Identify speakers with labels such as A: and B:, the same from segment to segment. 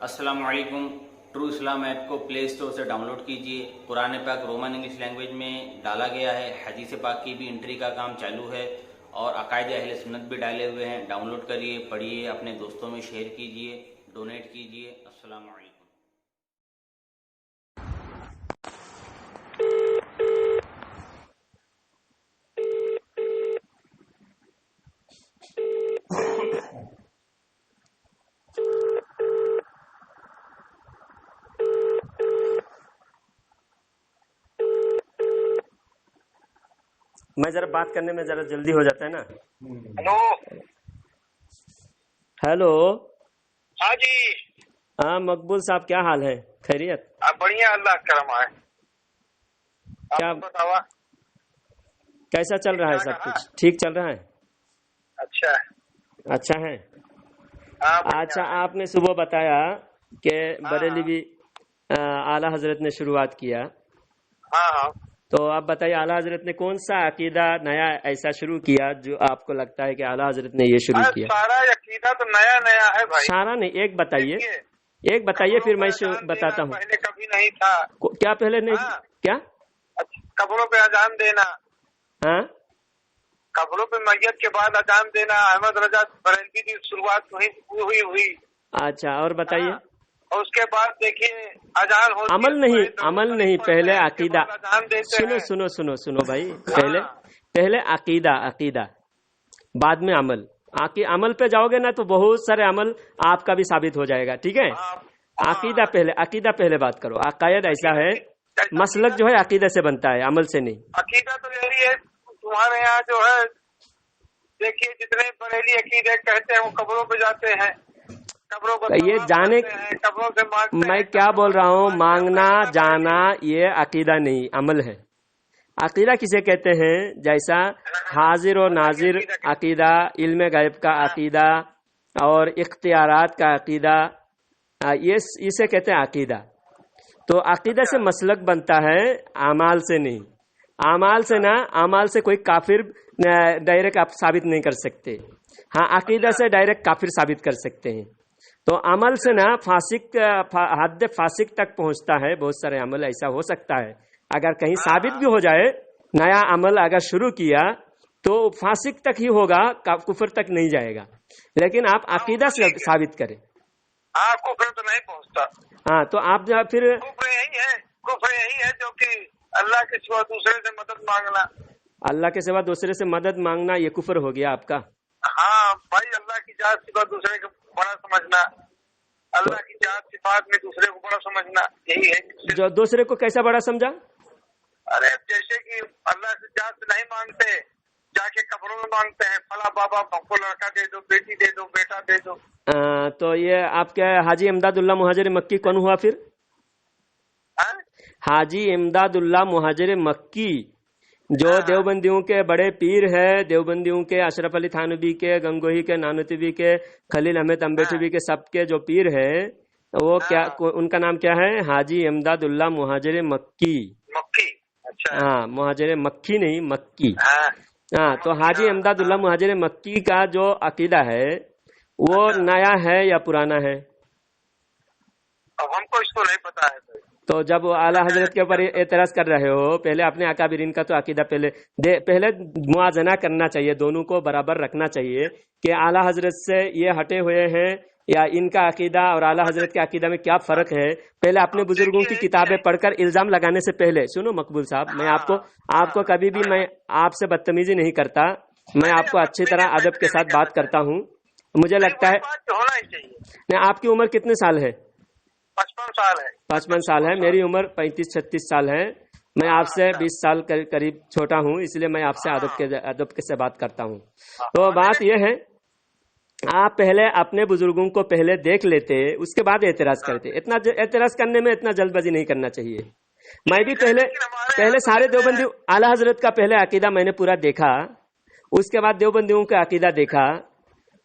A: अस्सलाम वालेकुम। ट्रू इस्लाम ऐप को प्ले स्टोर से डाउनलोड कीजिए। कुरान पाक रोमन इंग्लिश लैंग्वेज में डाला गया है। हदीस पाक की भी एंट्री का काम चालू है और अकायद अहले सुन्नत भी डाले हुए हैं। डाउनलोड करिए, पढ़िए, अपने दोस्तों में शेयर कीजिए, डोनेट कीजिए। अस्सलाम वालेकुम।
B: मैं जरा बात करने में जरा जल्दी हो जाता है ना।
C: हेलो।
B: हेलो।
C: हाँ जी।
B: हाँ मकबूल साहब, क्या हाल है? खैरियत?
C: बढ़िया, अल्लाह का करम है।
B: क्या
C: बतावा,
B: कैसा चल रहा है? सब कुछ ठीक चल रहा है?
C: अच्छा
B: अच्छा है।
C: हाँ, बढ़िया
B: अच्छा,
C: है।
B: आपने सुबह बताया कि
C: हाँ,
B: बरेली भी आला हजरत ने शुरुआत किया,
C: हाँ हाँ।
B: तो आप बताइए आला हजरत ने कौन सा अकीदा नया ऐसा शुरू किया जो आपको लगता है कि आला हजरत ने ये शुरू किया?
C: सारा अकीदा तो नया नया है भाई।
B: सारा नहीं, एक बताइए,
C: देखिए,
B: एक बताइए, फिर मैं
C: कब्रों पे अजान
B: बताता
C: देना
B: हूँ।
C: पहले कभी नहीं था।
B: क्या पहले नहीं?
C: हाँ।
B: क्या?
C: कब्रों पे अजान देना,
B: हाँ,
C: कब्रों पे मैयत के बाद अजान देना अहमद रजा बरेलवी की शुरुआत हुई।
B: अच्छा, और बताइए।
C: हाँ। और उसके बाद देखिए अजान होती
B: अमल
C: है,
B: नहीं,
C: पहले
B: अमल
C: दरूद
B: नहीं,
C: शरीफ
B: पहले
C: पढ़ते हैं, उसके
B: अकीदा।
C: बाद अजान देते
B: सुनो
C: हैं।
B: सुनो सुनो सुनो भाई, पहले पहले अकीदा, अकीदा बाद में अमल। अमल पे जाओगे ना तो बहुत सारे अमल आपका भी साबित हो जाएगा, ठीक है? अकीदा पहले, अकीदा पहले बात करो। अकायद ऐसा है, मसलक जो है अकीदा से बनता है, अमल से नहीं।
C: अकीदा तो यही है तुम्हारे यहाँ जो है। देखिए जितने बरेली अकीदे कहते हैं वो कब्रों पे जाते हैं, कब्रों को
B: ये
C: तवाफ
B: जाने,
C: करते हैं, कब्रों से मांगते
B: मैं
C: हैं।
B: क्या बोल रहा हूँ, मांगना
C: करते हैं,
B: जाना ये अकीदा नहीं, अमल है। अकीदा किसे कहते हैं? जैसा हाजिर और नाजिर अकीदा, इल्म गैब का अकीदा और इख्तियारात का अकीदा, ये इसे कहते हैं अकीदा। तो अकीदा से मसलक बनता है, आमाल से नहीं। आमाल से ना, आमाल से कोई काफिर डायरेक्ट आप साबित नहीं कर सकते। हाँ, अकीदा से डायरेक्ट काफिर साबित कर सकते हैं। तो अमल से ना फासिक, हद फासिक तक पहुंचता है। बहुत सारे अमल ऐसा हो सकता है, अगर कहीं साबित भी हो जाए, नया अमल अगर शुरू किया तो फासिक तक ही होगा, कुफर तक नहीं जाएगा। लेकिन आप अकीदा से साबित करें।
C: हाँ, कुफर तो नहीं पहुँचता।
B: हाँ, तो आप जब फिर
C: कुफर यही है जो कि अल्लाह के सिवा दूसरे से मदद मांगना।
B: अल्लाह के सिवा दूसरे से मदद मांगना, ये कुफर हो गया आपका।
C: हाँ भाई, अल्लाह की जात सिवा दूसरे को बड़ा समझना, अल्लाह की जात सिफात में दूसरे को बड़ा समझना, यही है।
B: जो दूसरे को कैसा बड़ा समझा?
C: अरे जैसे कि अल्लाह से जात से नहीं मांगते, जाके कब्रों में मांगते हैं, फला बाबा हमको लड़का दे दो, बेटी दे दो, बेटा दे दो।
B: तो ये आपके हाजी इमदादुल्लाह मुहाजिर मक्की कौन हुआ फिर? हाजी इमदादुल्लाह मुहाजिर मक्की, जो देवबंदियों के बड़े पीर है, देवबंदियों के अशरफ अली थानवी के, गंगोही के, नानूतवी के, खलील अहमद अम्बेठवी के, सबके जो पीर है वो क्या, उनका नाम क्या है? हाजी इमदादुल्लाह मुहाजिर मक्की।
C: मक्की, अच्छा।
B: हाँ, मुहाजिर मक्की नहीं, मक्की।
C: हाँ,
B: हाँ, तो हाजी इमदादुल्लाह मुहाजिर मक्की का जो अकीदा है वो नया है या पुराना है?
C: अब हमको इसको नहीं पता है।
B: तो जब आला हजरत के ऊपर एतराज कर रहे हो, पहले अपने अकाबिरीन का तो अकीदा पहले मुआजना करना चाहिए, दोनों को बराबर रखना चाहिए कि आला हजरत से ये हटे हुए हैं या इनका अकीदा और आला हजरत के अकीदा में क्या फर्क है। पहले अपने बुजुर्गों की किताबें पढ़कर इल्जाम लगाने से पहले, सुनो मकबूल साहब, मैं आपको कभी भी मैं आपसे बदतमीजी नहीं करता, मैं आपको अच्छी तरह अदब के साथ बात करता हूँ। मुझे लगता है
C: होना ही चाहिए।
B: आपकी उम्र कितने साल है?
C: 55 साल है।
B: 55 साल है। मेरी उम्र 35-36 साल है। मैं आपसे 20 साल करीब छोटा हूँ, इसलिए मैं आपसे अदब के से बात करता हूँ। तो बात यह है, आप पहले अपने बुजुर्गों को पहले देख लेते, उसके बाद एतराज करते। इतना एतराज करने में इतना जल्दबाजी नहीं करना चाहिए। मैं भी पहले सारे देवबंदी आला हजरत का पहले अकीदा मैंने पूरा देखा, उसके बाद देवबंदियों का अकीदा देखा।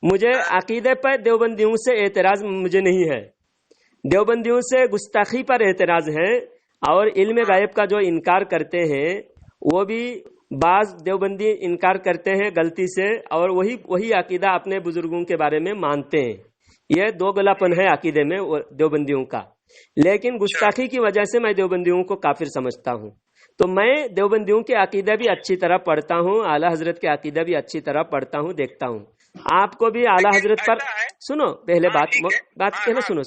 B: मुझे अकीदे पर देवबंदियों से एतराज मुझे नहीं है, देवबंदियों से गुस्ताखी पर एतराज है। और इल्म गायब का जो इनकार करते हैं, वो भी बाज देवबंदी इनकार करते हैं गलती से, और वही अकीदा अपने बुजुर्गों के बारे में मानते हैं ये दो गलापन है अकीदे में देवबंदियों का। लेकिन गुस्ताखी की वजह से मैं देवबंदियों को काफिर समझता हूँ। तो मैं देवबंदियों के अकीदा भी अच्छी तरह पढ़ता हूँ, आला हजरत के अकीदा भी अच्छी तरह पढ़ता हूँ, देखता हूँ। आपको भी आला हजरत पर सुनो, पहले बात पहले सुनो।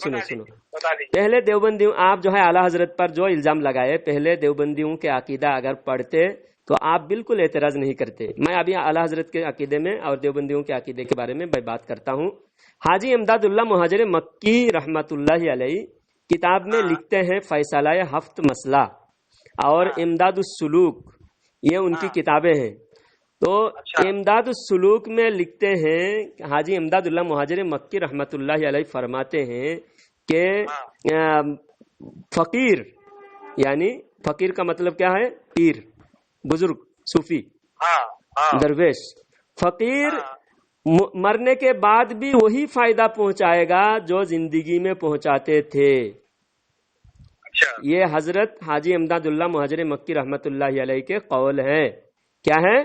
B: पहले देवबंदियों, आप जो है आला हजरत पर जो इल्जाम लगाए, पहले देवबंदियों के अकीदा अगर पढ़ते तो आप बिल्कुल एतराज नहीं करते। मैं अभी आला हजरत के अकीदे में और देवबंदियों के अकीदे के बारे में मैं बात करता हूँ। हाजी इमदादुल्लाह मुहाजिर मक्की रहमतुल्लाहि अलैहि किताब में लिखते हैं फैसला हफ्त मसला और इमदादुस सुलूक, ये उनकी किताबें हैं। तो इमदादुस सुलूक में लिखते हैं, हाजी इमदादुल्लाह मुहाजिर मक्की रहमतुल्लाहि अलैहि फरमाते हैं कि फकीर, यानी फकीर का मतलब क्या है? पीर, बुजुर्ग, सूफी, दरवेश। फकीर मरने के बाद भी वही फायदा पहुंचाएगा जो जिंदगी में पहुंचाते थे। ये हजरत हाजी इमदादुल्लाह मुहाजिर मक्की रहमतुल्लाहि अलैहि के कौल है। क्या है?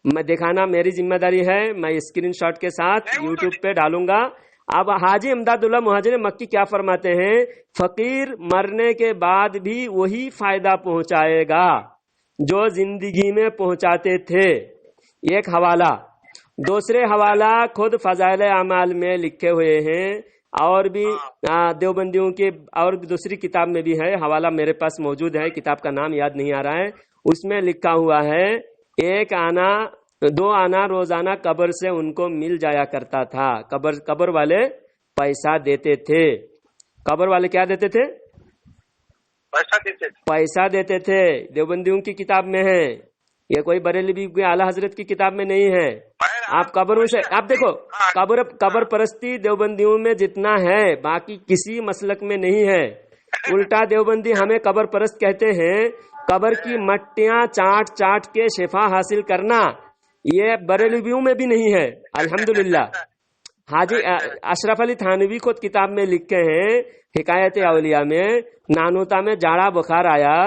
B: मैं दिखाना मेरी जिम्मेदारी है, मैं स्क्रीनशॉट के साथ यूट्यूब पे डालूंगा। अब हाजी इमदादुल्लाह मुहाजिर मक्की क्या फरमाते हैं? फकीर मरने के बाद भी वही फायदा पहुंचाएगा जो जिंदगी में पहुंचाते थे। एक हवाला। दूसरे हवाला खुद फजाइल अमाल में लिखे हुए हैं और भी देवबंदियों के और भी दूसरी किताब में भी है। हवाला मेरे पास मौजूद है, किताब का नाम याद नहीं आ रहा है। उसमें लिखा हुआ है 1 आना 2 आना रोजाना कब्र से उनको मिल जाया करता था। कब्र वाले पैसा देते थे। कब्र वाले क्या देते थे? पैसा देते थे। देवबंदियों की किताब में है, ये कोई बरेलवी की आला हजरत की किताब में नहीं है। आप कब्रों से आप देखो, कब्र परस्ती देवबंदियों में जितना है बाकी किसी मसलक में नहीं है। उल्टा देवबंदी हमें कब्र परस्त कहते हैं। कब्र की मट्टियां चाट के शिफा हासिल करना, ये बरेलवियों में भी नहीं है। अल्हम्दुलिल्लाह। हाजी अशरफ अली थानवी खुद किताब में लिखे हैं, हिकायत औलिया में, नानूता में जाड़ा बुखार आया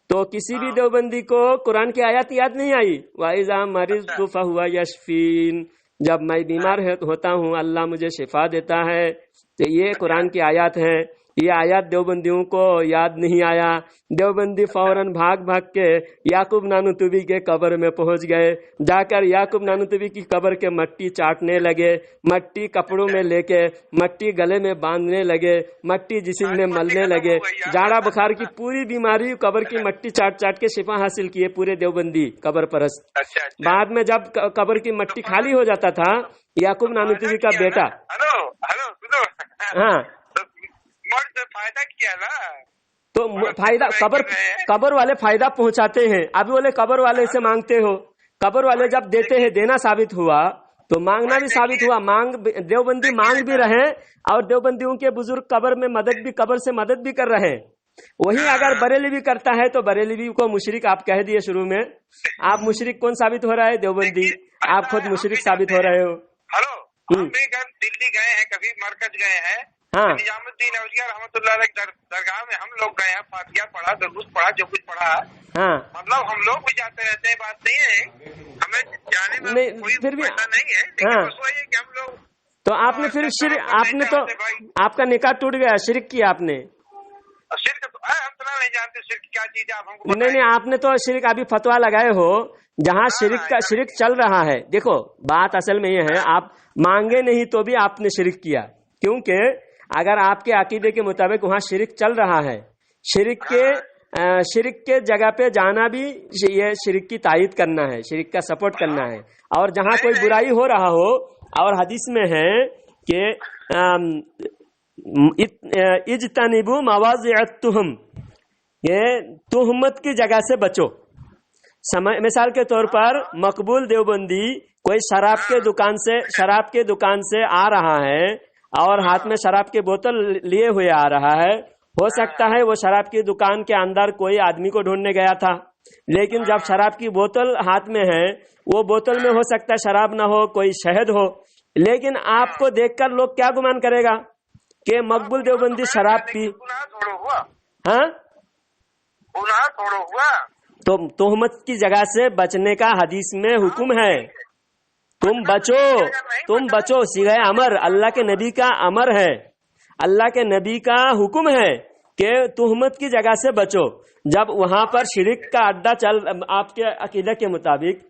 B: तो किसी भी देवबंदी को कुरान की आयत याद नहीं आई। वाइजा मरीज़ फहुवा यशफीन, जब मैं बीमार होता हूँ अल्लाह मुझे शिफा देता है। तो ये कुरान की आयत है। ये आयत देवबंदियों को याद नहीं आया। देवबंदी फौरन भाग के याकूब नानूतुबी के कब्र में पहुंच गए। जाकर याकूब नानूतुबी की कब्र के मट्टी चाटने लगे, मट्टी कपड़ों में लेके मट्टी गले में बांधने लगे, मट्टी जिस्म में मलने लगे। जाड़ा बुखार की पूरी बीमारी कब्र की मट्टी चाट के शिफा हासिल किए पूरे देवबंदी कब्र परस्त। बाद में जब कब्र की मट्टी खाली हो जाता था, याकूब नानूतुबी का बेटा, हाँ,
C: फायदा किया ना,
B: तो फायदा कब्र वाले फायदा पहुंचाते हैं। अभी बोले कब्र वाले से मांगते हो, कब्र वाले जब देते हैं देना साबित हुआ तो मांगना भी साबित हुआ। देवबंदी मांग भी रहे और देवबंदियों के बुजुर्ग कब्र से मदद भी कर रहे हैं। वही अगर बरेलवी करता है तो बरेलवी को मुशरिक आप कह दिए शुरू में। आप मुशरिक कौन साबित हो रहा है? देवबंदी। आप खुद मुशरिक साबित हो रहे हो।
C: हेलो, हम भी दिल्ली गए हैं, कभी मरकज गए हैं।
B: हाँ,
C: निजामुद्दीन औलिया रहमतुल्लाह अलैह दरगाह में हम लोग गए हैं, फातिहा पढ़ा, दरूद पढ़ा, जो कुछ पढ़ा।
B: हाँ,
C: मतलब हम लोग भी जाते रहते हैं, बात नहीं है, हमें जाने में
B: नहीं,
C: कोई
B: फिर भी
C: पैसा नहीं है। लेकिन
B: हाँ,
C: बस वही है कि हम लोग
B: तो आपने फिर शिरक, आपने तो आपका निकाह टूट गया, शिरक किया आपने।
C: शिरक तो हम तो नहीं जानते शिरक क्या चीज है, आप हमको
B: नहीं, आपने तो शिरक अभी फतवा लगाए हो जहाँ शिरक चल रहा है। देखो बात असल में ये है, आप मांगे नहीं तो भी आपने शिरक किया, क्योंकि अगर आपके अकीदे के मुताबिक वहाँ शिरक चल रहा है, शिरक के जगह पे जाना भी ये शिरक की तायीद करना है, शिरक का सपोर्ट करना है। और जहाँ कोई बुराई हो रहा हो, और हदीस में है कि इज्तनिबू मवाज़िअत तुहम, ये तुहमत की जगह से बचो। मिसाल के तौर पर मकबूल देवबंदी कोई शराब के दुकान से आ रहा है और हाथ में शराब की बोतल लिए हुए आ रहा है। हो सकता है वो शराब की दुकान के अंदर कोई आदमी को ढूंढने गया था, लेकिन जब शराब की बोतल हाथ में है, वो बोतल में हो सकता है शराब ना हो, कोई शहद हो। लेकिन आपको देखकर लोग क्या गुमान करेगा कि मकबूल देवबंदी शराब पी। हाँ, तो तोहमत की जगह से बचने का हदीस में हुक्म है। तुम बचो सिगह अमर, अल्लाह के नबी का अमर है, अल्लाह के नबी का हुक्म है कि तुहमत की जगह से बचो। जब वहां पर शिरक का अड्डा चल, आपके अकीदे के मुताबिक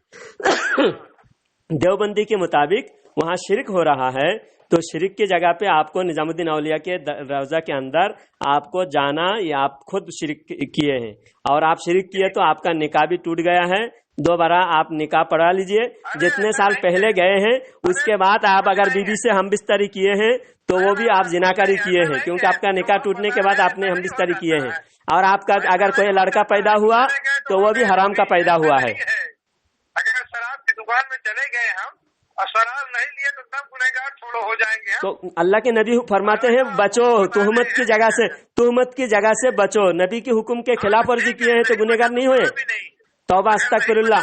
B: देवबंदी के मुताबिक वहां शिरक हो रहा है, तो शिरक की जगह पे आपको निजामुद्दीन औलिया के रौजा के अंदर आपको जाना, ये आप खुद शिरक किए हैं और आप शिरक किए तो आपका निकाह भी टूट गया है। दोबारा आप निकाह पढ़ा लीजिए, जितने साल पहले गए हैं उसके बाद आप अगर बीबी से हम बिस्तरी किए हैं तो वो भी आप जिनाकारी किए हैं, क्योंकि आपका निकाह टूटने के बाद आपने हम बिस्तरी किए हैं। और आपका अगर कोई लड़का पैदा हुआ तो वो भी हराम का पैदा हुआ है।
C: अगर शराब की दुकान में चले गए हम और शराब नहीं लिए तो तब गुनहगार छोड़ो हो जाएंगे हम।
B: तो अल्लाह के नबी फरमाते हैं बचो, तुहमत की जगह से बचो। नबी के हुक्म के खिलाफ वर्जी किए हैं तो गुनहगार नहीं हुए, तौबा अस्तगफिरुल्लाह,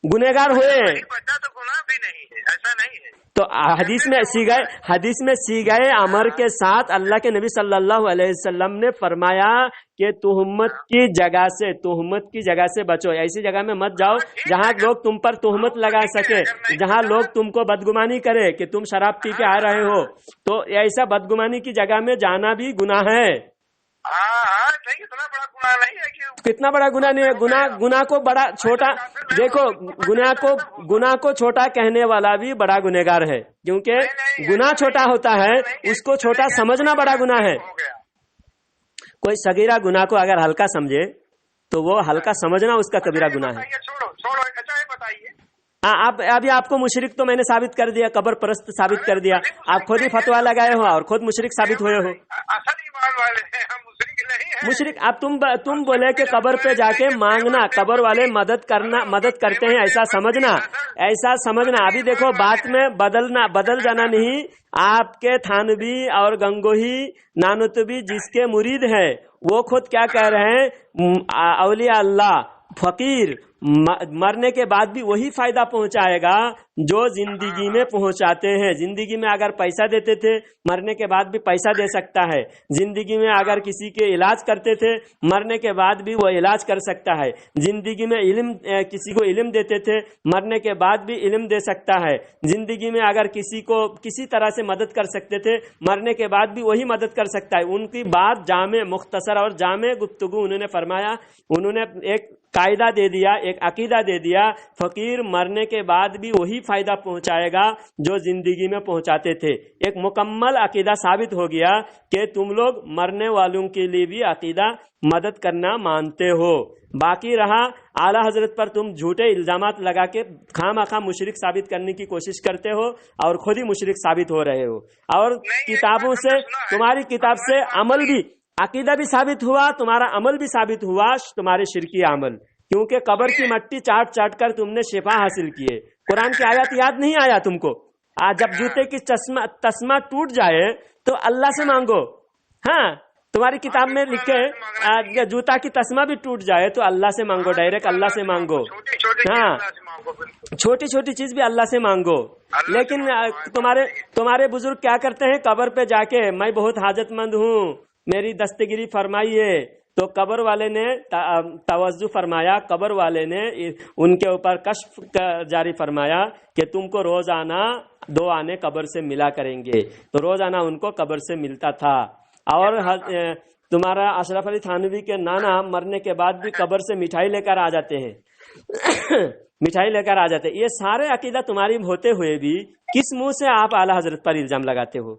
B: गुनहगार हुए हैं।
C: बचा तो गुनाह भी नहीं है, ऐसा नहीं है।
B: तो हदीस में सीगाए अमर के साथ अल्लाह के नबी सल्लल्लाहु अलैहि वसल्लम ने फरमाया कि तुहमत की जगह से बचो। ऐसी जगह में मत जाओ जहां लोग तुम पर तुहमत लगा सके, जहां लोग तुमको बदगुमानी करे कि तुम शराब पी के आ रहे हो, तो ऐसा बदगुमानी की जगह में जाना भी गुनाह है।
C: नहीं, इतना बड़ा गुनाह नहीं है कि
B: कितना बड़ा गुनाह नहीं है। गुनाह को बड़ा छोटा देखो, गुनाह को छोटा कहने वाला भी बड़ा गुनहगार है, क्योंकि गुनाह छोटा होता है, उसको छोटा समझना बड़ा गुनाह है। कोई सगीरा गुनाह को अगर हल्का समझे तो वो हल्का समझना उसका कबीरा गुनाह है।
C: छोड़ो अच्छा बताइए।
B: आप अभी आपको मुशरिक तो मैंने साबित कर दिया, कब्र परस्त साबित कर दिया, आप खुद ही फतवा लगाए हो और खुद मुशरिक साबित हुए हो।
C: असल ईमान वाले हैं हम, मुशरिक नहीं है।
B: मुशरिक अब तुम बोले कि कब्र पे जाके मांगना, कब्र वाले मदद करते हैं, ऐसा समझना। अभी देखो बात में बदल जाना नहीं। आपके थानवी और गंगोही नानुतबी जिसके मुरीद है वो खुद क्या कह रहे हैं, औलिया अल्लाह फकीर मरने के बाद भी वही फायदा पहुंचाएगा जो जिंदगी में पहुंचाते हैं। जिंदगी में अगर पैसा देते थे, मरने के बाद भी पैसा दे सकता है। जिंदगी में अगर किसी के इलाज करते थे, मरने के बाद भी वो इलाज कर सकता है। जिंदगी में किसी को इल्म देते थे, मरने के बाद भी इल्म दे सकता है। जिंदगी में अगर किसी को किसी तरह से मदद कर सकते थे, मरने के बाद भी वही मदद कर सकता है। उनकी बात जामे मुख्तसर और जामे गुफ्तगू उन्होंने फरमाया, उन्होंने एक कायदा दे दिया, एक अकीदा दे दिया, फकीर मरने के बाद भी वही फायदा पहुंचाएगा जो जिंदगी में पहुंचाते थे। एक मुकम्मल अकीदा साबित हो गया कि तुम लोग मरने वालों के लिए भी अकीदा मदद करना मानते हो। बाकी रहा आला हजरत पर तुम झूठे इल्जामात लगा के खामखा मुशरिक साबित करने की कोशिश करते हो और खुद ही मुशरिक साबित हो रहे हो। और किताबों से, तुम्हारी किताब से अमल भी, अकीदा भी साबित हुआ, तुम्हारा अमल भी साबित हुआ, तुम्हारे शिरकी अमल, क्योंकि कब्र की मट्टी चाट कर तुमने शिफा हासिल किए। कुरान की आयत याद नहीं आया तुमको? आज जब जूते की तस्मा टूट जाए तो अल्लाह से मांगो। हाँ, तुम्हारी किताब में लिखे जूता की तस्मा भी टूट जाए तो अल्लाह से मांगो, डायरेक्ट अल्लाह से मांगो। हाँ, छोटी छोटी चीज भी अल्लाह से मांगो। लेकिन तुम्हारे बुजुर्ग क्या करते हैं, कब्र पे जाके मैं बहुत हाजतमंद हूँ, मेरी दस्तगिरी फरमाइए, तो कब्र वाले ने तवज्जो फरमाया, कब्र वाले ने उनके ऊपर कश्फ जारी फरमाया कि तुमको रोजाना 2 आने कब्र से मिला करेंगे। तो रोजाना उनको कब्र से मिलता था। और तुम्हारा अशरफ अली थानवी के नाना मरने के बाद भी कब्र से मिठाई लेकर आ जाते हैं मिठाई लेकर आ जाते हैं। ये सारे अकीदा तुम्हारी होते हुए भी किस मुंह से आप आला हजरत पर इल्जाम लगाते हो,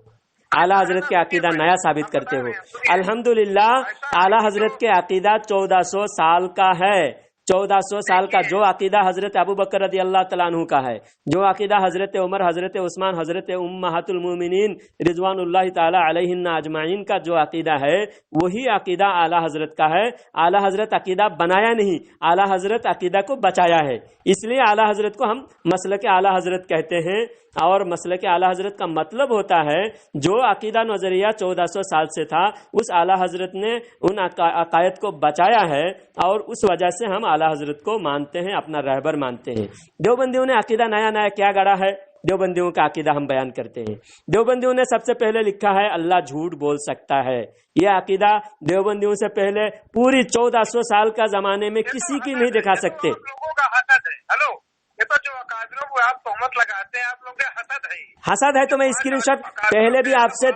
B: आला हजरत के अकीदा नया साबित करते हो? अल्हम्दुलिल्लाह आला हजरत के अकीदा 1400 साल का है। 1400 साल का जो अकीदा हजरत अबू बकर रदी अल्लाह तआला अन्हु का है, जो अकीदा हजरत उमर, हजरत उस्मान, हजरत उम्महातुल मोमिनीन रिजवानुल्लाह ताला अलैहिन्ना अजमाइन का जो अकीदा है, वही अकीदा आला हजरत का है। आला हजरत अकीदा बनाया नहीं, आला हजरत अकीदा को बचाया है। इसलिए आला हजरत को हम मसलक आला हजरत कहते हैं। और मसलक आला हजरत का मतलब होता है जो अकीदा नजरिया 1400 साल से था, उस आला हजरत ने उन अकायद को बचाया है और उस वजह से हम आला हजरत को मानते हैं, अपना रहबर मानते हैं। देवबंदियों ने अकीदा नया नया क्या गढ़ा है, देवबंदियों का अकीदा हम बयान करते हैं। देवबंदियों ने सबसे पहले लिखा है अल्लाह झूठ बोल सकता है। यह अकीदा देवबंदियों से पहले पूरी 1400 साल का जमाने में किसी की नहीं दिखा सकते।
C: लोगों का हसद है। हेलो, ये तो जो अकादरों वो आप तोहमत लगाते हैं, आप लोग के हसद है।
B: हसद है तो मैं स्क्रीनशॉट पहले भी आपसे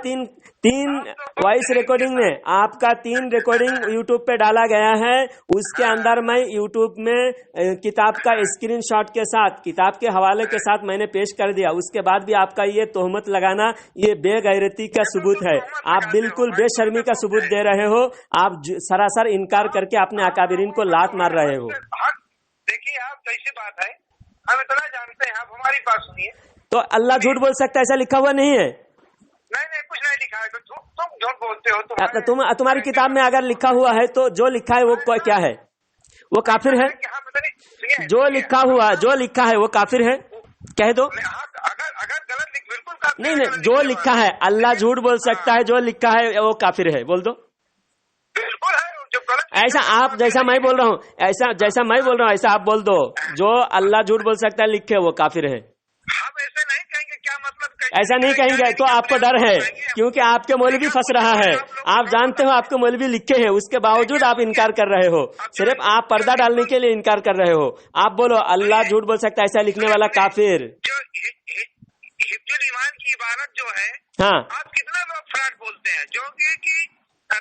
B: तीन वॉइस रिकॉर्डिंग में आपका 3 रिकॉर्डिंग यूट्यूब पे डाला गया है, उसके अंदर मैं यूट्यूब में किताब का स्क्रीनशॉट के साथ, किताब के हवाले के साथ मैंने पेश कर दिया। उसके बाद भी आपका ये तोहमत लगाना ये बेगैरती का सबूत है। आप बिल्कुल बेशर्मी का सबूत दे रहे हो। आप सरासर इनकार करके अपने अकाबिरीन को लात मार रहे हो।
C: देखिए आप कैसी बात है, हम इतना जानते हैं, आप हमारी बात सुनिए।
B: तो अल्लाह झूठ बोल सकता है ऐसा लिखा हुआ नहीं है?
C: नहीं कुछ नहीं लिखा है, तुम झूठ बोलते हो।
B: तुम्हारी किताब में अगर लिखा हुआ है तो जो लिखा है वो क्या है? वो काफिर है? जो लिखा है वो काफिर है, कह दो।
C: अगर गलत बिल्कुल
B: नहीं, जो लिखा है अल्लाह झूठ बोल सकता है, जो लिखा है वो काफिर है, बोल दो।
C: बिल्कुल है, जो गलत
B: ऐसा आप जैसा मैं बोल रहा हूँ, जैसा मैं बोल रहा हूँ ऐसा आप बोल दो। जो अल्लाह झूठ बोल सकता है लिखे वो काफिर है।
C: हम ऐसे नहीं कहेंगे, क्या मतलब?
B: ऐसा नहीं कहेंगे तो आपको डर है, क्योंकि आपके मौलवी फंस रहा है। आप जानते हो आपके मौलवी लिखे हैं, उसके बावजूद आप इनकार कर रहे हो। सिर्फ आप पर्दा डालने के लिए इनकार कर रहे हो। आप बोलो अल्लाह झूठ बोल सकता है ऐसा लिखने वाला काफिर।
C: जो हिफ्जुल ईमान की इबारत जो है,
B: हाँ,
C: आप कितना लोग फ्रॉड बोलते हैं, जो कि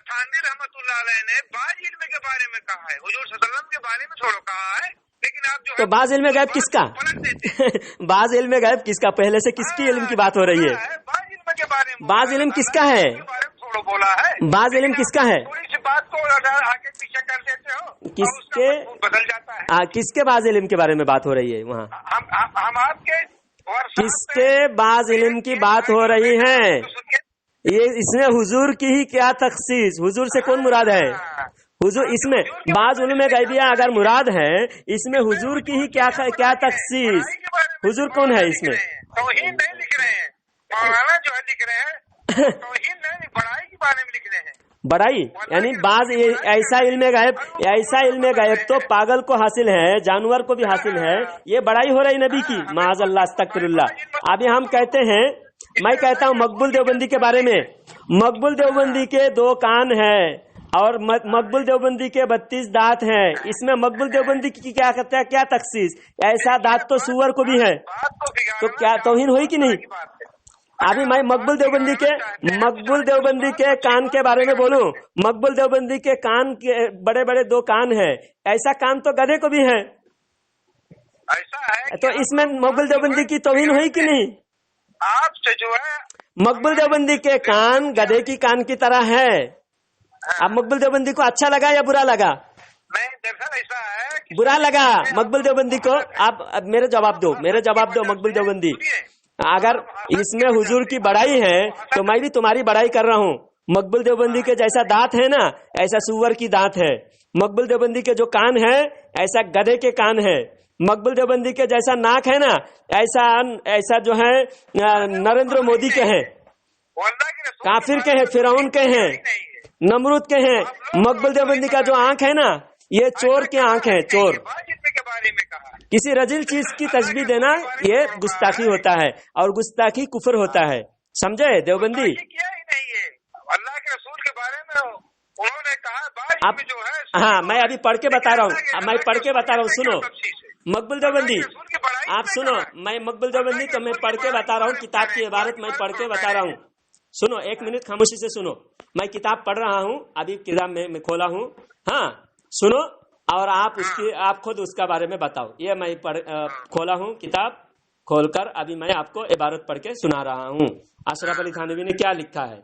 C: थानवी रहमतुल्लाह अलैह ने बाज इल्म के बारे में कहा है, हुजूर सल्लल्लाहु अलैहि वसल्लम के बारे में थोड़ा कहा है, लेकिन आप जो
B: तो बाज इल्म गैब किसका? बाज इल्म गैब किसका? पहले से किसकी इल्म की बात हो रही है?
C: बाज इल्म के बारे में,
B: बाज इल्म किसका है?
C: थोड़ा बोला है।
B: बाज इल्म किसका है?
C: थोड़ी सी बात को आगे पीछे कर देते हो,
B: किसके
C: बदल जाता है।
B: किसके बाज इल्म के बारे में बात हो रही है वहाँ?
C: हम आपके
B: किसके बाज इल्म की बात हो रही है? ये इसमें हुजूर की ही क्या तखसीस? हुजूर से कौन मुराद है? हुजूर इसमें बाज उलूम गैबिया अगर मुराद है, इसमें हुजूर की ही क्या तखसीस? हुजूर कौन है इसमें?
C: तौहीन नहीं लिख रहे हैं, मौलाना जो है लिख रहे हैं, तौहीन नहीं, बड़ाई के बारे में लिख रहे हैं।
B: बड़ाई यानी बाज ऐसा इल्म गायब तो पागल को हासिल है, जानवर को भी हासिल है। ये बड़ाई हो रही नबी की, माज़अल्लाह अस्तगफिरुल्लाह। अभी हम कहते हैं, मैं कहता हूँ मकबूल देवबंदी के बारे में, मकबूल देवबंदी के 2 कान हैं और मकबूल देवबंदी के 32 दांत हैं। इसमें मकबूल देवबंदी की क्या कहते हैं, क्या तखसीस? ऐसा दांत तो सुअर को भी है, तो क्या तौहीन हुई कि नहीं? अभी मैं मकबूल देवबंदी के कान के बारे में बोलूं। मकबूल देवबंदी के कान के बड़े बड़े 2 कान है, ऐसा कान तो गधे को भी है।
C: ऐसा है
B: तो इसमें मकबूल देवबंदी की तौहीन हुई कि नहीं?
C: आपसे जो है
B: मकबूल देवबंदी के कान गधे की कान की तरह है। अब मकबूल देवबंदी को अच्छा लगा या बुरा लगा?
C: नहीं, दरअसल ऐसा है,
B: बुरा लगा मकबूल देवबंदी को। आप अब मेरे जवाब दो मकबूल देवबंदी, अगर इसमें हुजूर की बड़ाई है तो मैं भी तुम्हारी बड़ाई कर रहा हूँ। मकबूल देवबंदी के जैसा दांत है ना, ऐसा सुअर की दांत है। मकबूल देवबंदी के जो कान है ऐसा गधे के कान है। मकबूल देवबंदी के जैसा नाक है ना, ऐसा जो है नरेंद्र मोदी के हैं, काफिर के हैं, फिरौन के हैं, नमरूद के हैं। मकबूल देवबंदी का जो आंख है ना, ये चोर की आंख है, चोर। किसी रजिल चीज की तस्बीह देना ये गुस्ताखी होता है, और गुस्ताखी कुफर होता है, समझे देवबंदी?
C: अल्लाह के रसूल के बारे में उन्होंने कहा,
B: आप जो है, हाँ मैं अभी पढ़ के बता रहा हूँ, सुनो मकबूल देवबंदी, आप सुनो, मैं मकबूल देवबंदी को मैं पढ़ के बता रहा हूँ, किताब की इबारत मैं पढ़ के बता रहा हूँ। सुनो, 1 मिनट खामोशी से सुनो, मैं किताब पढ़ रहा हूँ, अभी किताब में मैं खोला हूँ। हाँ सुनो, और आप खुद उसका बारे में बताओ। ये मैं खोला हूँ किताब, खोलकर अभी मैं आपको इबारत पढ़ के सुना रहा हूँ। अशरफ अली थानवी ने क्या लिखा है।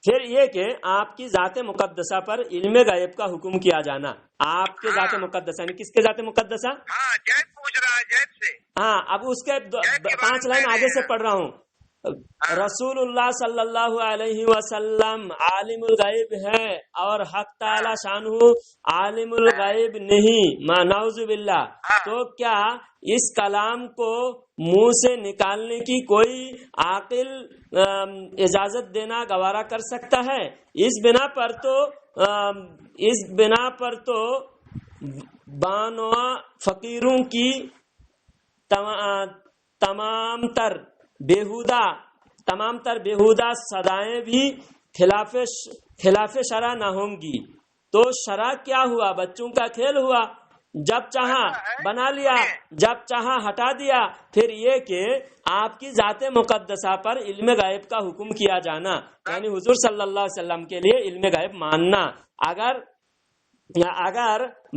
B: फिर ये कि आपकी जाते मुकद्दसा पर इल्म गायब का हुक्म किया जाना। आपके जाते मुकद्दसा यानी किसके जाते मुकद्दसा?
C: जैद पूछ रहा है, जैद से।
B: हाँ, अब उसके 5 लाइन आगे से पढ़ रहा हूँ। रसूलुल्लाह सल्लल्लाहु अलैहि वसल्लम आलिमुल गायब है और हक ताला शानहु आलिमुल गायब नहीं, मानऊज़ु बिल्लाह। तो क्या इस कलाम को मुंह से निकालने की कोई आकिल इजाजत देना गवारा कर सकता है? इस बिना पर तो बानवा फकीरों की तमाम तर बेहुदा सदाएं भी खिलाफ शरा ना होंगी। तो शरा क्या हुआ? बच्चों का खेल हुआ। جب چاہا بنا لیا، جب چاہا ہٹا دیا. پھر یہ کہ آپ کی ذات مقدسہ پر علم غیب کا حکم کیا جانا، یعنی حضور صلی اللہ علیہ وسلم کے لیے علم غیب ماننا، اگر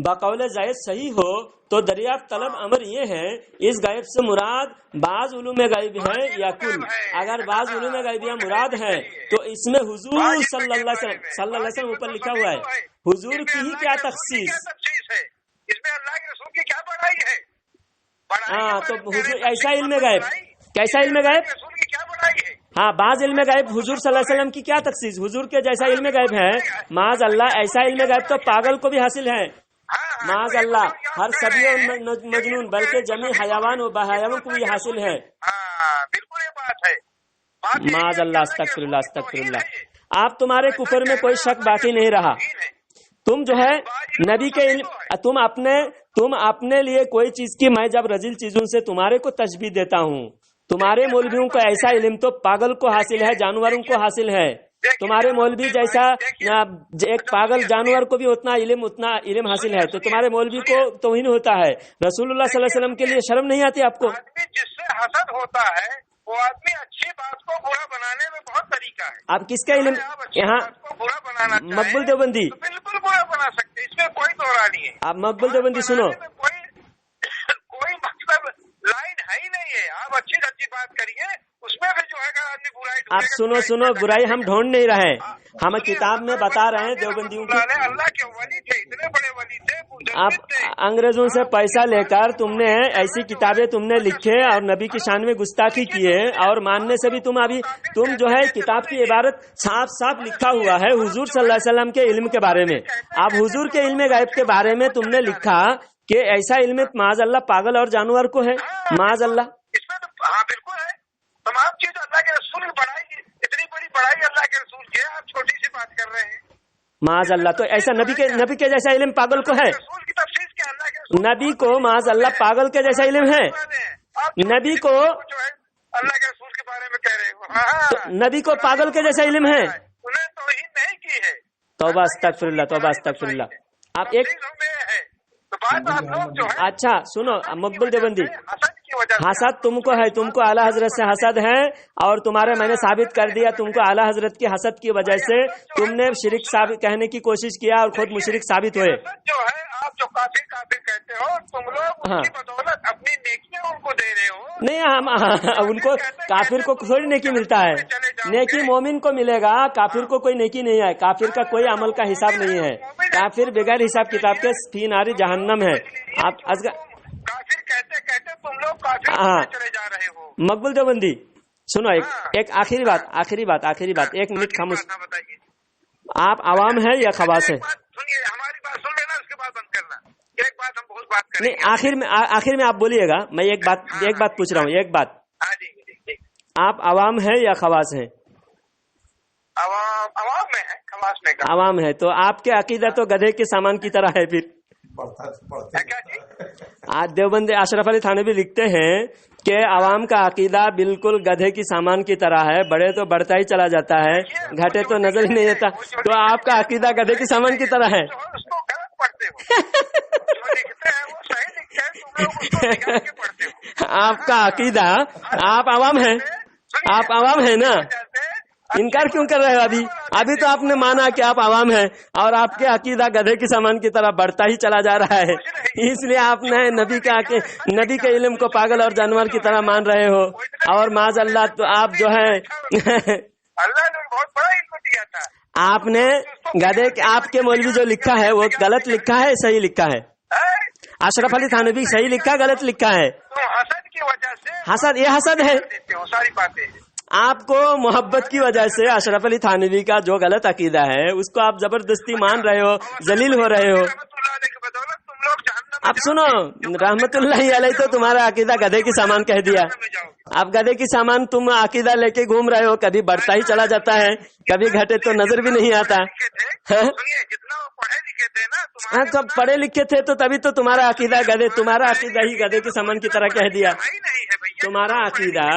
B: بقول زید صحیح ہو تو دریافت طلب امر یہ ہے اس غیب سے مراد بعض علوم غیب ہے یا کل. اگر بعض علوم غیبیہ مراد ہے تو اس میں حضور صلی اللہ علیہ وسلم اوپر لکھا ہوا ہے، حضور کی ہی کیا تخصیص
C: ہے اس میں، اللہ کے رسول کی کیا بڑائی ہے؟
B: ہاں تو حضور ایسا علم غیب، کیسا علم غیب؟
C: رسول کی کیا بڑائی ہے؟
B: ہاں بعض علم غیب حضور صلی اللہ علیہ وسلم کی کیا تخصیص، حضور کے جیسا علم غیب ہے معاذ اللہ. ایسا علم غیب تو پاگل کو بھی حاصل ہے معاذ اللہ، ہر سبھی مجنون بلکہ جمی حیوان و بحیوان کو بھی حاصل ہے.
C: بالکل یہ بات ہے
B: معاذ اللہ، استغفر اللہ استغفر اللہ. آپ تمہارے کفر میں کوئی شک باقی نہیں رہا. تم جو ہے نبی کے علم، تم اپنے لیے کوئی چیز کی، میں جب رذیل چیزوں سے تمہارے کو تشبیہ دیتا ہوں، تمہارے مولویوں کو ایسا علم تو پاگل کو حاصل ہے، جانوروں کو حاصل ہے. تمہارے مولوی جیسا ایک پاگل جانور کو بھی اتنا علم حاصل ہے، تو تمہارے مولوی کو توہین ہوتا ہے. رسول اللہ صلی اللہ علیہ وسلم کے لیے شرم نہیں آتی آپ کو؟
C: جس سے حسد ہوتا ہے وہ آدمی اچھی بات کو برا بنانے میں بہت طریقہ ہے.
B: آپ کس کا علم یہاں
C: برا بنانا
B: مقبول دیوبندی
C: بالکل برا بنا سکتے، اس میں کوئی دورہ نہیں ہے.
B: آپ مقبول دیوبندی سنو،
C: کوئی مقصد لائن ہے ہی نہیں ہے. آپ اچھی بات کریے، اس میں بھی جو ہے آدمی برائی.
B: آپ سنو برائی ہم ڈھونڈ نہیں رہے، ہم کتاب میں بتا رہے ہیں دیوبندیوں کی.
C: اللہ کے ولی تھے، اتنے بڑے ولی تھے.
B: آپ انگریزوں سے پیسہ لے کر تم نے ایسی کتابیں تم نے لکھے اور نبی کی شان میں گستاخی کیے، اور ماننے سے بھی تم جو ہے کتاب کی عبارت صاف صاف لکھا ہوا ہے حضور صلی اللہ علیہ وسلم کے علم کے بارے میں. آپ حضور کے علم غیب کے بارے میں تم نے لکھا کہ ایسا علم معاذ اللہ پاگل اور جانور کو ہے. معاذ اللہ،
C: اس میں تو ہاں بالکل ہے. تمام چیز اللہ کے رسول کی بڑائی، اتنی بڑی بڑائی اللہ کے رسول کی ہے، آپ چھوٹی سی بات کر رہے ہیں.
B: معاذ اللہ، تو ایسا نبی کے جیسا علم پاگل کو ہے؟ نبی کو معاذ اللہ پاگل کے جیسا علم ہے؟ نبی کو
C: اللہ کے رسول کے بارے میں کہہ رہے ہو،
B: نبی کو پاگل کے جیسا علم ہے؟
C: انہیں توہین نہیں کی ہے.
B: توبہ استغفر اللہ، توبہ استغفر اللہ. آپ ایک اچھا سنو مقبول دیوبندی، حسد تم کو ہے، تم کو اعلیٰ حضرت سے حسد ہے، اور تمہارے میں نے ثابت کر دیا تم کو اعلیٰ حضرت کی حسد کی وجہ سے تم نے شرک ثابت کہنے کی کوشش کیا اور خود مشرک ثابت ہوئے.
C: جو ہے آپ جو کافر کہتے ہو، تم لوگ ان کی بدولت اپنی نیکیاں ان کو دے رہے ہو.
B: نہیں، ہم ان کو کافر کو تھوڑی نیکی ملتا ہے، نیکی مومن کو ملے گا، کافر کو کوئی نیکی نہیں ہے. کافر کا کوئی عمل کا حساب نہیں ہے، کافر بغیر حساب کتاب کے فی ناری جہنم ہے. آپ
C: کافر کہتے تم لوگ کافر چلے جا رہے ہو.
B: مقبول دیوبندی سنو، ایک آخری بات، ایک منٹ خاموش. آپ عوام ہے یا خواص ہے؟
C: ہماری بات سن لینا، اس کے بعد بند کرنا. ایک بات ہم بہت بات کریں
B: نہیں، آخر میں آپ بولیے گا. میں ایک بات پوچھ رہا ہوں، ایک بات. آپ عوام ہے یا خواص ہیں؟
C: عوام میں ہے، خواص میں
B: عوام ہے. تو آپ کے عقیدہ تو گدھے کے سامان کی طرح ہے. پھر آج دیوبند اشرف علی تھانوی لکھتے ہیں کہ عوام کا عقیدہ بالکل گدھے کی سامان کی طرح ہے، بڑے تو بڑھتا ہی چلا جاتا ہے، گھٹے تو نظر ہی نہیں آتا. تو آپ کا عقیدہ گدھے کی سامان کی طرح ہے. آپ کا عقیدہ، آپ عوام ہیں نا، انکار کیوں کر رہے ہو؟ ابھی تو آپ نے مانا کہ آپ عوام ہیں، اور آپ کے عقیدہ گدھے کی سامان کی طرح بڑھتا ہی چلا جا رہا ہے. اس لیے آپ نے نبی کے علم کو پاگل اور جانور کی طرح مان رہے ہو. اور معاذ اللہ تو آپ جو ہے
C: اللہ نے بہت بڑا علم دیا تھا.
B: آپ نے گدھے کے، آپ کے مولوی جو لکھا ہے وہ غلط لکھا ہے صحیح لکھا ہے؟ اشرف علی تھانوی صحیح لکھا غلط لکھا ہے؟
C: حسد کی وجہ سے
B: حسد، یہ حسد ہے.
C: ساری باتیں
B: آپ کو محبت کی وجہ سے اشرف علی تھانوی کا جو غلط عقیدہ ہے اس کو آپ زبردستی مان رہے ہو، ذلیل ہو رہے ہو. اب سنو، رحمت اللہ علیہ تو تمہارا عقیدہ گدھے کی سامان کہہ دیا. اب گدھے کی سامان تم عقیدہ لے کے گھوم رہے ہو، کبھی بڑھتا ہی چلا جاتا ہے، کبھی گھٹے تو نظر بھی نہیں آتا. ہاں تو پڑھے لکھے تھے تو تبھی تو تمہارا عقیدہ تمہارا عقیدہ ہی گدھے کی سامان کی طرح کہہ دیا. تمہارا عقیدہ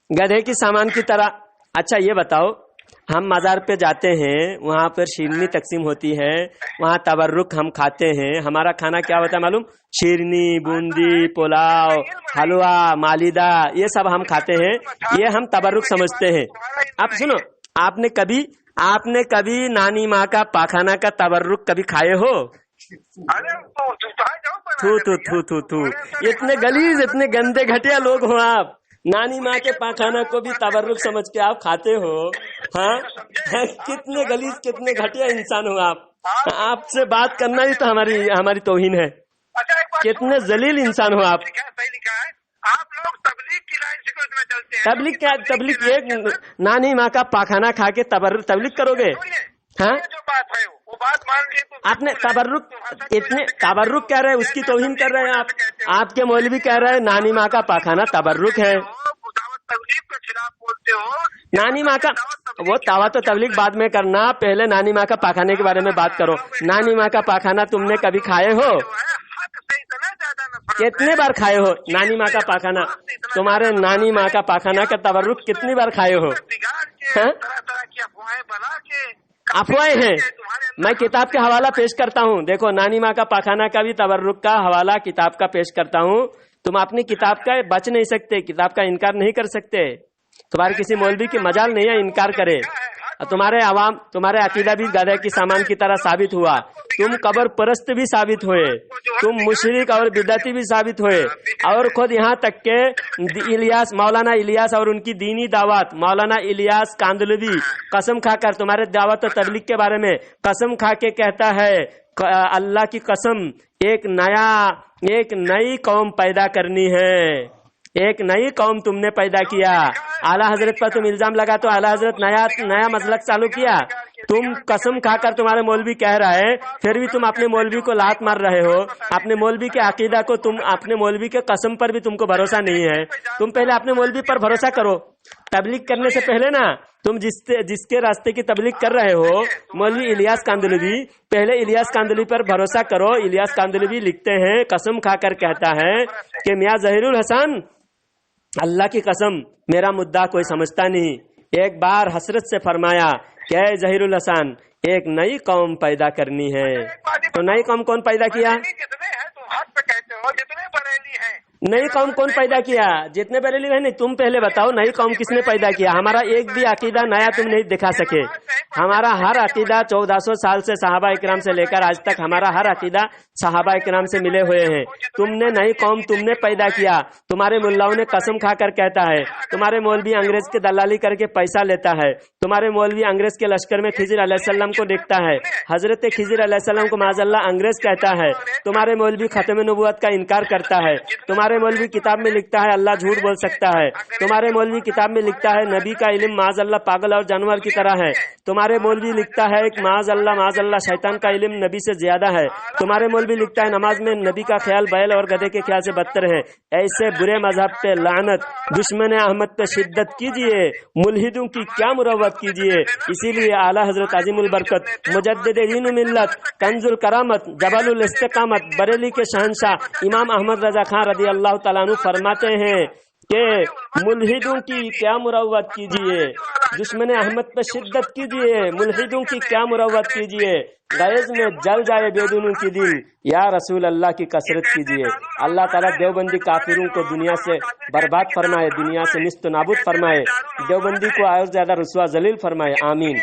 B: گدھے کی سامان کی طرح. اچھا یہ بتاؤ، ہم مزار پہ جاتے ہیں، وہاں پر شیرنی تقسیم ہوتی ہے، وہاں تبرک ہم کھاتے ہیں. ہمارا کھانا کیا ہوتا ہے معلوم؟ شیرنی، بوندی، پلاؤ، حلوہ، مالیدہ، یہ سب ہم کھاتے ہیں، یہ ہم تبرک سمجھتے ہیں. اب سنو، آپ نے کبھی نانی ماں کا پاخانہ کا تبرک کبھی کھائے ہو؟ تھو اتنے گلیز، اتنے گندے گھٹیا لوگ ہو آپ. نانی ماں کے پاخانہ کو بھی تبرک سمجھ کے آپ کھاتے ہو؟ ہاں، کتنے گلیز، کتنے گھٹیا انسان ہو آپ. آپ سے بات کرنا ہی تو ہماری توہین ہے. کتنے ذلیل انسان ہو آپ. تبلیغ کیا؟ تبلیغ یہ نانی ماں کا پاخانہ کھا کے تبلیغ کرو گے؟ ہاں، آپ نے تبرک کہہ رہے، اس کی توہین کر رہے ہیں آپ. آپ کے مولوی کہہ رہے ہیں نانی ماں کا پاخانہ تبرک ہے. نانی ماں کا وہ دعوت و تبلیغ بعد میں کرنا، پہلے نانی ماں کا پاخانے کے بارے میں بات کرو. نانی ماں کا پاخانہ تم نے کبھی کھائے ہو؟ کتنے بار کھائے ہو نانی ماں کا پاخانہ؟ تمہارے نانی ماں کا پاخانہ کا تبرک کتنی بار کھائے ہو؟ افواہیں ہیں. میں کتاب کے حوالہ پیش کرتا ہوں، دیکھو نانی ماں کا پاخانہ کا بھی تبرک کا حوالہ کتاب کا پیش کرتا ہوں. تم اپنی کتاب کا بچ نہیں سکتے، کتاب کا انکار نہیں کر سکتے. تمہارے کسی مولوی کی مجال نہیں ہے انکار کرے. تمہارے عقیدہ بھی گدھے کی سامان کی طرح ثابت ہوا. تم قبر پرست بھی ثابت ہوئے، تم مشرک اور بدعتی بھی ثابت ہوئے، اور خود یہاں تک کہ مولانا الیاس اور ان کی دینی دعوت، مولانا الیاس کاندلوی قسم کھا کر تمہارے دعوت و تبلیغ کے بارے میں قسم کھا کے کہتا ہے، اللہ کی قسم ایک نئی قوم پیدا کرنی ہے. ایک نئی قوم تم نے پیدا کیا. اعلیٰ حضرت پر تم الزام لگا تو اعلیٰ حضرت نیا مسلک چالو کیا. تم قسم کھا کر تمہارے مولوی کہہ رہا ہے، پھر بھی تم اپنے مولوی کو لات مار رہے ہو. اپنے مولوی کے عقیدہ کو اپنے مولوی کے قسم پر بھی تم کو بھروسہ نہیں ہے. تم پہلے اپنے مولوی پر بھروسہ کرو. تبلیغ کرنے سے پہلے نا، تم جس کے راستے کی تبلیغ کر رہے ہو، مولوی الیاس کاندلوی، پہلے الیاس کاندلوی پر بھروسہ کرو. الیاس کاندلوی لکھتے ہیں، قسم کھا کر کہتا ہے کہ میاں ظہیر الحسن، اللہ کی قسم میرا مدعا کوئی سمجھتا نہیں. ایک بار حسرت سے فرمایا کہ اے ظہیر الحسن، ایک نئی قوم پیدا کرنی ہے. تو نئی قوم کون پیدا کیا؟ نئی قوم کون پیدا کیا؟ جتنے بریلی ہیں نہیں، تم پہلے بتاؤ نئی قوم کس نے پیدا کیا؟ ہمارا ایک بھی عقیدہ نیا تم نہیں دکھا سکے. ہمارا ہر عقیدہ 1400 سال سے صحابہ اکرام سے لے کر آج تک ہمارا ہر عقیدہ صحابہ اکرام سے ملے ہوئے ہیں. تم نے نئی قوم تم نے پیدا کیا. تمہارے ملاؤں نے قسم کھا کر کہتا ہے، تمہارے مولوی انگریز کے دلالی کر کے پیسہ لیتا ہے. تمہارے مولوی انگریز کے لشکر میں خضر علیہ السلام کو دیکھتا ہے، حضرت خضر علیہ السلام کو معاذ اللہ انگریز کہتا ہے. تمہارے مولوی ختم نبوت کا انکار کرتا ہے. تمہارے مولوی کتاب میں لکھتا ہے اللہ جھوٹ بول سکتا ہے. تمہارے مولوی کتاب میں لکھتا ہے نبی کا علم معاذ اللہ پاگل اور جانور کی طرح ہے. تمہارے مولوی لکھتا ہے کہ معاذ اللہ شیطان کا علم نبی سے زیادہ ہے. تمہارے مولوی لکھتا ہے نماز میں نبی کا خیال بیل اور گدھے کے خیال سے بدتر ہے. ایسے برے مذہب پہ لعنت. دشمن احمد پہ شدت کیجیے، ملحدوں کی کیا مروت کیجیے. اسی لیے اعلیٰ حضرت عظیم البرکت مجدد دین و ملت، کنز الکرامت، جبل الاستقامت، بریلی کے شہنشاہ امام احمد رضا خان رضی اللہ تعالیٰ عنہ فرماتے ہیں کہ ملحدوں کی کیا مروت کیجیے، دشمن احمد پہ شدت کیجیے، ملحدوں کی کیا مروت کیجیے، غیظ میں جل جائے بیدونوں کی دل، یا رسول اللہ کی کثرت کیجیے. اللہ تعالیٰ دیوبندی کافروں کو دنیا سے برباد فرمائے، دنیا سے نیست و نابود فرمائے، دیوبندی کو اور زیادہ رسوا ذلیل فرمائے. آمین.